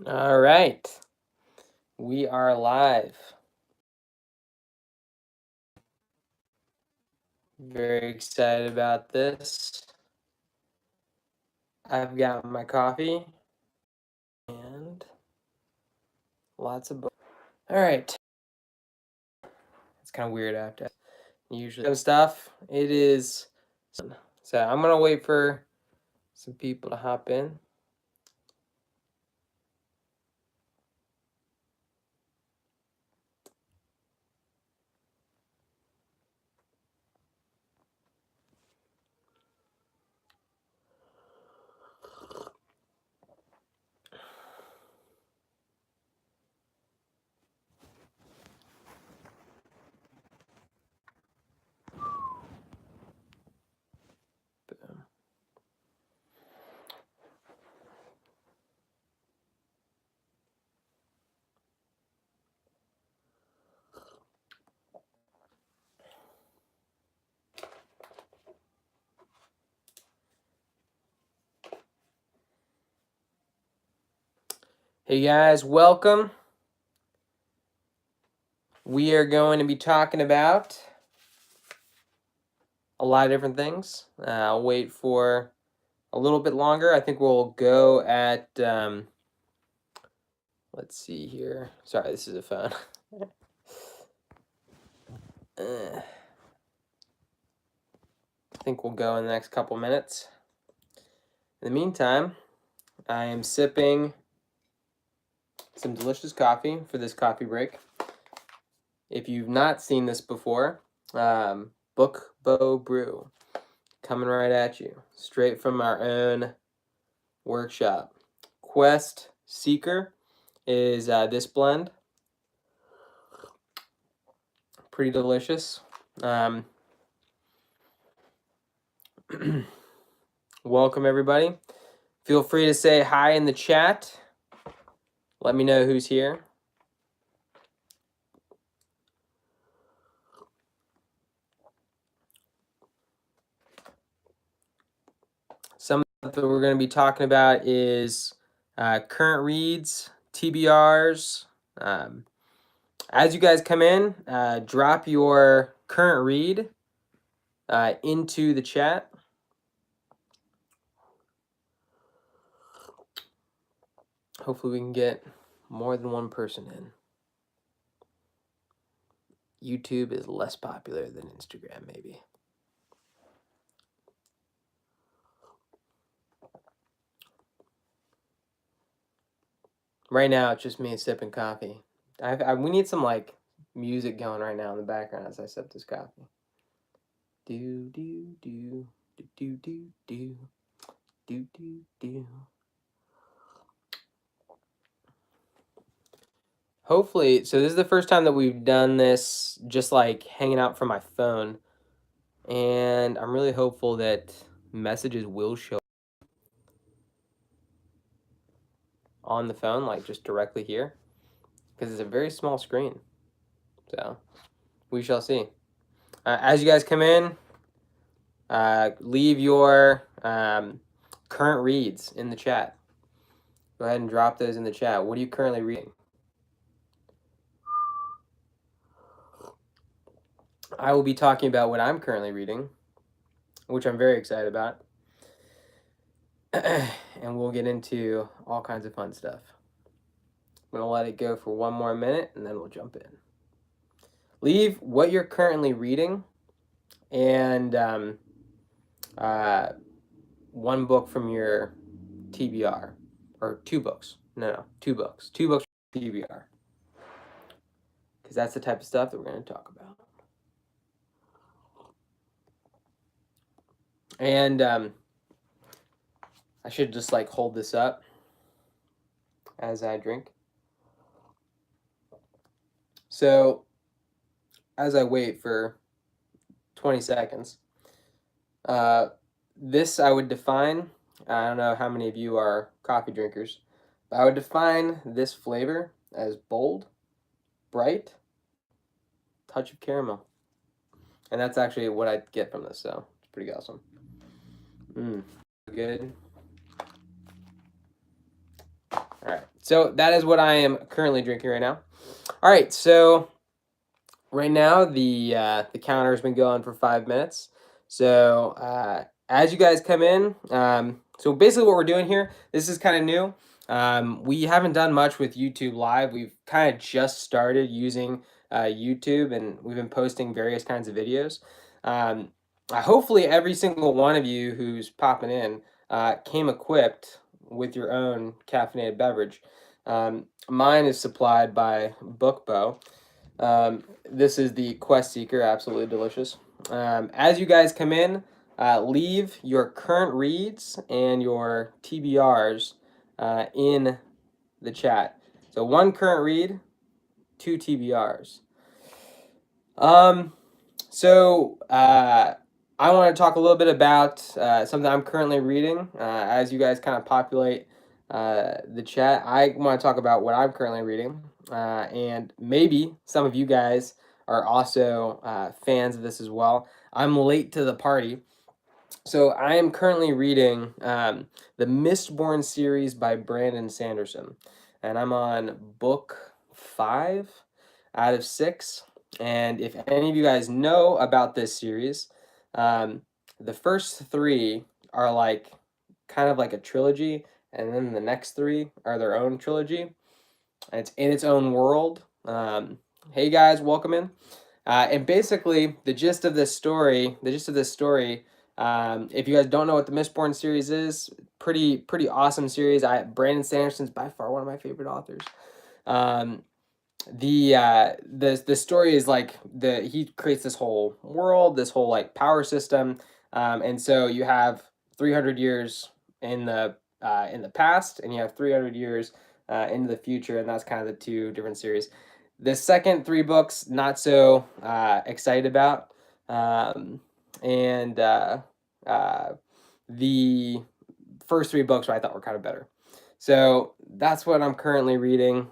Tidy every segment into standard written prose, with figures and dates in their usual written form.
All right, we are live. Very excited about this. I've got my coffee and lots of books. All right, it's kind of weird after usually stuff. It is so I'm gonna wait for some people to hop in. Hey guys, welcome. We are going to be talking about a lot of different things. I'll wait for a little bit longer. I think we'll go at let's see here. Sorry, this is a phone. I think we'll go in the next couple minutes. In the meantime, I am sipping some delicious coffee for this coffee break. If you've not seen this before, Beau Brew coming right at you, straight from our own workshop. Quest Seeker is this blend. Pretty delicious. Welcome everybody. Feel free to say hi in the chat. Let me know who's here. Some that we're going to be talking about is current reads, TBRs. As you guys come in, drop your current read into the chat. Hopefully we can get more than one person in. YouTube is less popular than Instagram, maybe. Right now, it's just me sipping coffee. We need some like music going right now in the background as I sip this coffee. Do do do do do do do do do do. Hopefully, so this is the first time that we've done this just like hanging out from my phone, and I'm really hopeful that messages will show on the phone, like just directly here, because it's a very small screen. So we shall see. As you guys come in, leave your current reads in the chat. Go ahead and drop those in the chat. What are you currently reading? I will be talking about what I'm currently reading, which I'm very excited about. And we'll get into all kinds of fun stuff. I'm going to let it go for one more minute, and then we'll jump in. Leave what you're currently reading and one book from your TBR. Or two books. No, 2 books. 2 books from TBR. Because that's the type of stuff that we're going to talk about. And I should just like hold this up as I drink. So as I wait for 20 seconds, this I would define, I don't know how many of you are coffee drinkers, but I would define this flavor as bold, bright, touch of caramel. And that's actually what I get from this, so it's pretty awesome. Good. All right, So that is what I am currently drinking right now. All right, so right now the counter has been going for 5 minutes. So as you guys come in, so basically what we're doing here, this is kind of new. We haven't done much with YouTube Live. We've kind of just started using YouTube, and we've been posting various kinds of videos. Hopefully every single one of you who's popping in came equipped with your own caffeinated beverage. Mine is supplied by Beau. This is the Quest Seeker, absolutely delicious. As you guys come in, leave your current reads and your TBRs in the chat. So one current read, two TBRs. So I want to talk a little bit about something I'm currently reading. As you guys kind of populate the chat, I want to talk about what I'm currently reading. And maybe some of you guys are also fans of this as well. I'm late to the party. So I am currently reading the Mistborn series by Brandon Sanderson. And I'm on book 5 out of 6. And if any of you guys know about this series, the first 3 are like kind of like a trilogy, and then the next 3 are their own trilogy, and it's in its own world. Hey guys, welcome in. And basically, the gist of this story, if you guys don't know what the Mistborn series is, pretty awesome series. Brandon Sanderson's by far one of my favorite authors. The story is like he creates this whole world, this whole like power system, and so you have 300 years in the past, and you have 300 years into the future, and that's kind of the 2 different series. The second 3 books, not so excited about, and the first 3 books I thought were kind of better. So that's what I'm currently reading.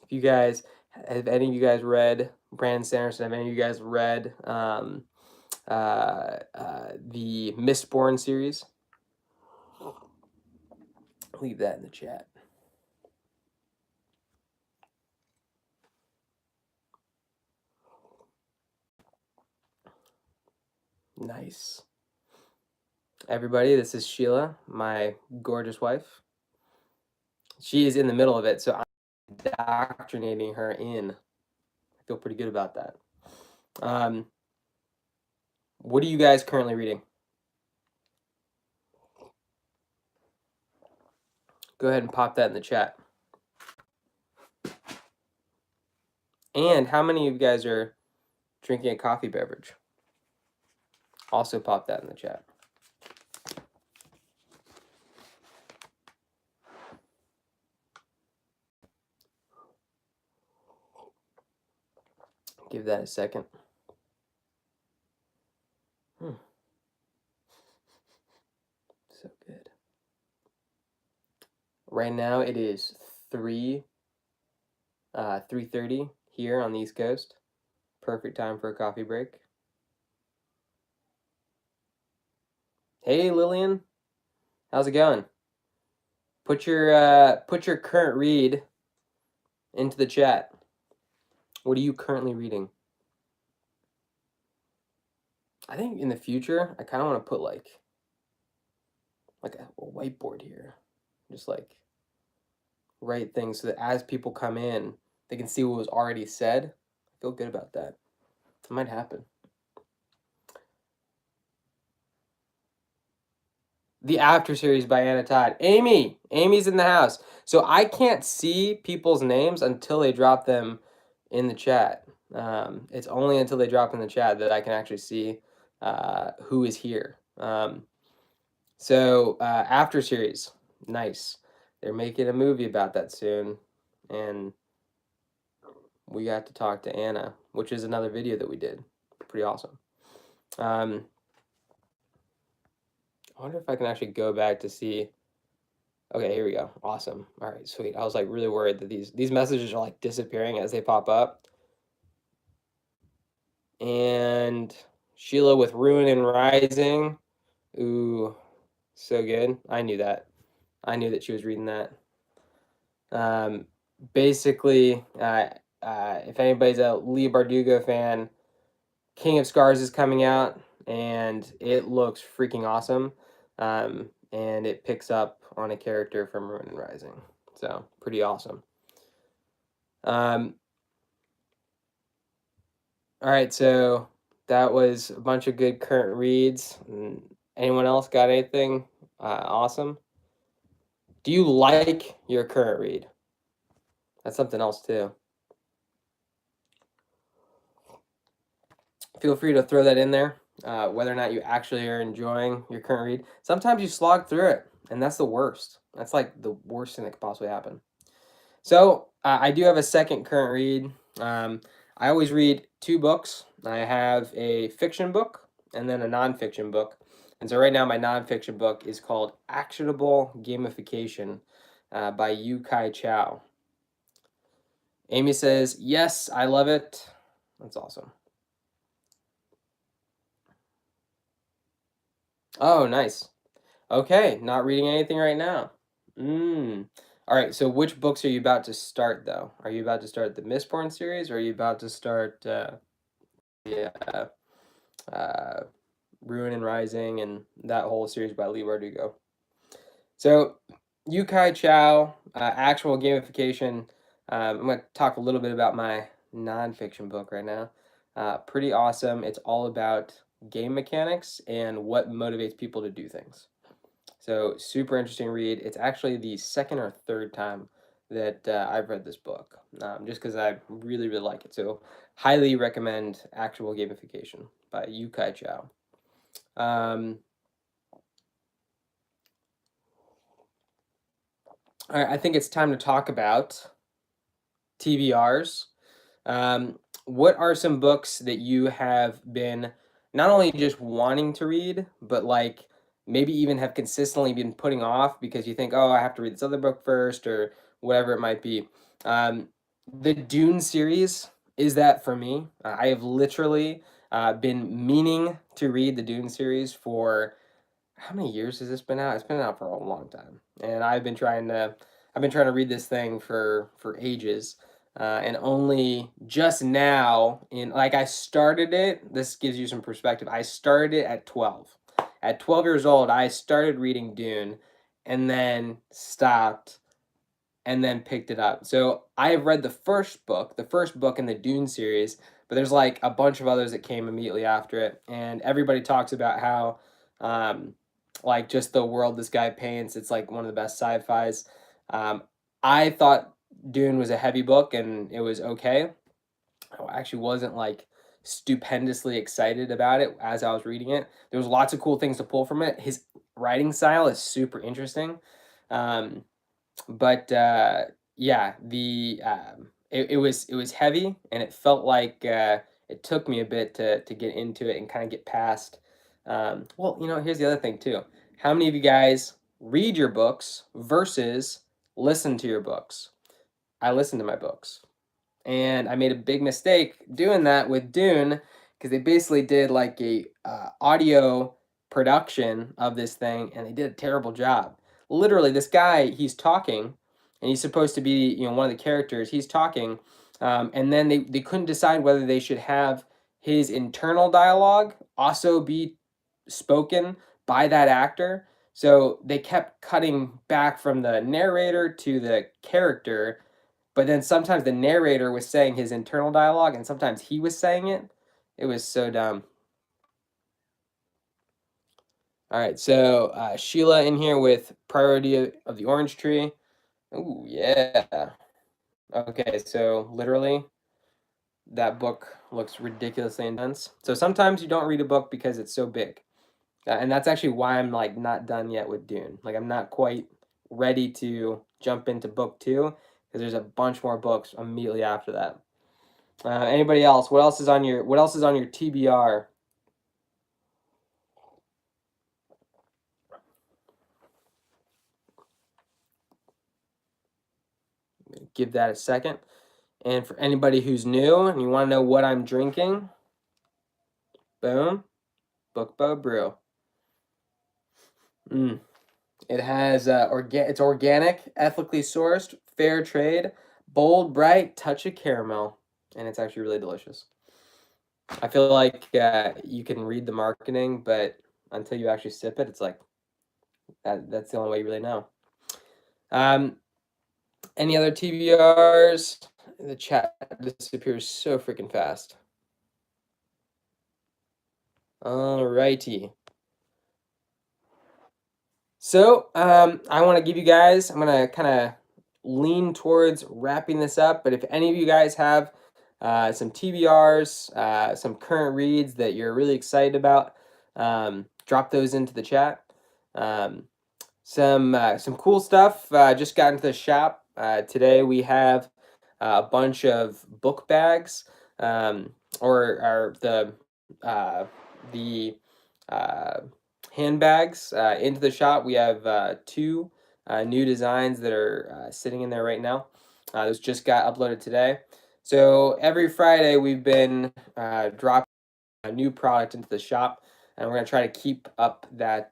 If you guys, have any of you guys read Brandon Sanderson? Have any of you guys read the Mistborn series? Leave that in the chat. Nice. Everybody, this is Sheila, my gorgeous wife. She is in the middle of it, so I'm indoctrinating her in. I feel pretty good about that. What are you guys currently reading? Go ahead and pop that in the chat. And how many of you guys are drinking a coffee beverage? Also pop that in the chat. Give that a second. So good. Right now it is 3:30 here on the East Coast. Perfect time for a coffee break. Hey Lillian, how's it going? Put your current read into the chat. What are you currently reading? I think in the future I kind of want to put like a whiteboard here, just like write things so that as people come in, they can see what was already said. I feel good about that. It might happen. The After series by Anna Todd. Amy's in the house. So I can't see people's names until they drop them in the chat. It's only until they drop in the chat that I can actually see who is here. So After series, nice. They're making a movie about that soon, and we got to talk to Anna, which is another video that we did. Pretty awesome. I wonder if I can actually go back to see. Okay, here we go. Awesome. All right, sweet. I was like really worried that these messages are like disappearing as they pop up. And Sheila with Ruin and Rising. Ooh, so good. I knew that. I knew that she was reading that. Um, basically, if anybody's a Lee Bardugo fan, King of Scars is coming out, and it looks freaking awesome. And it picks up on a character from Ruin and Rising, so pretty awesome. All right, so that was a bunch of good current reads. Anyone else got anything awesome? Do you like your current read? That's something else too. Feel free to throw that in there, whether or not you actually are enjoying your current read. Sometimes you slog through it, and that's the worst. That's like the worst thing that could possibly happen. So I do have a second current read. I always read 2 books. I have a fiction book and then a nonfiction book. And so right now my nonfiction book is called Actionable Gamification by Yu Kai Chow. Amy says, yes, I love it. That's awesome. Oh, nice. Okay, not reading anything right now. All right, so which books are you about to start, though? Are you about to start the Mistborn series, or are you about to start the Ruin and Rising and that whole series by Lee Bardugo? So, Yu Kai Chow, actual gamification. I'm going to talk a little bit about my nonfiction book right now. Pretty awesome. It's all about game mechanics and what motivates people to do things. So super interesting read. It's actually the second or third time that I've read this book, just because I really, really like it. So highly recommend Actual Gamification by Yu Kai Chow. All right, I think it's time to talk about TBRs. What are some books that you have been not only just wanting to read, but like maybe even have consistently been putting off because you think, oh, I have to read this other book first or whatever it might be? The Dune series is that for me. I have literally been meaning to read the Dune series for how many years has this been out? It's been out for a long time, and I've been trying to read this thing for ages, and only just now in like I started it. This gives you some perspective. I started it at 12. At 12 years old, I started reading Dune, and then stopped, and then picked it up. So I have read the first book in the Dune series, but there's like a bunch of others that came immediately after it, and everybody talks about how, like just the world this guy paints, it's like one of the best sci-fis. Um, I thought Dune was a heavy book, and it was okay. I actually wasn't like stupendously excited about it as I was reading it. There was lots of cool things to pull from it. His writing style is super interesting. Um, but yeah, it was heavy, and it felt like it took me a bit to get into it and kind of get past. Well, here's the other thing too. How many of you guys read your books versus listen to your books? I listen to my books. And I made a big mistake doing that with Dune because they basically did like a audio production of this thing, and they did a terrible job. Literally, this guy, he's talking, and he's supposed to be one of the characters. He's talking, and then they couldn't decide whether they should have his internal dialogue also be spoken by that actor. So they kept cutting back from the narrator to the character, but then sometimes the narrator was saying his internal dialogue, and sometimes he was saying it. It was so dumb. All right, so Sheila in here with Priority of the Orange Tree. Ooh, yeah. Okay, so literally, that book looks ridiculously intense. So sometimes you don't read a book because it's so big. And that's actually why I'm like not done yet with Dune. Like I'm not quite ready to jump into book 2 because there's a bunch more books immediately after that. Anybody else? What else is on your TBR? Give that a second. And for anybody who's new and you want to know what I'm drinking, boom, Book Beau Brew. It has it's organic, ethically sourced, fair trade, bold, bright, touch of caramel, and it's actually really delicious. I feel like you can read the marketing, but until you actually sip it, it's like that's the only way you really know. Any other TBRs? The chat disappears so freaking fast. Alrighty. So I want to give you guys, I'm going to kind of lean towards wrapping this up, but if any of you guys have some TBRs, some current reads that you're really excited about, drop those into the chat. Some cool stuff just got into the shop. Today we have a bunch of book bags, or the handbags into the shop. We have two new designs that are sitting in there right now. Those just got uploaded today. So every Friday we've been dropping a new product into the shop, and we're gonna try to keep up that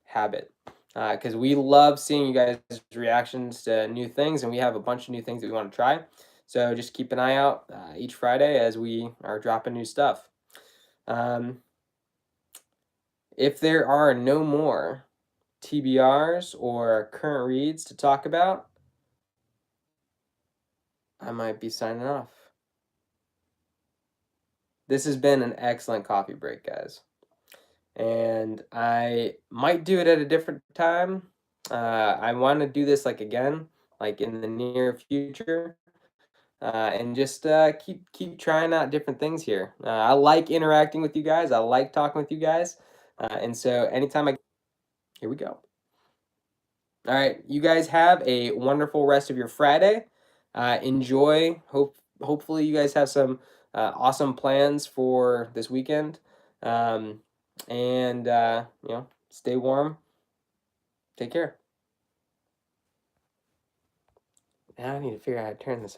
habit, because we love seeing you guys' reactions to new things, and we have a bunch of new things that we want to try. So just keep an eye out each Friday as we are dropping new stuff. If there are no more TBRs or current reads to talk about, I might be signing off. This has been an excellent coffee break, guys. And I might do it at a different time. I want to do this like again, like in the near future, and just keep trying out different things here. I like interacting with you guys. I like talking with you guys, and so anytime here we go. All right, you guys have a wonderful rest of your Friday. Enjoy. Hopefully you guys have some awesome plans for this weekend. And stay warm. Take care. Now I need to figure out how to turn this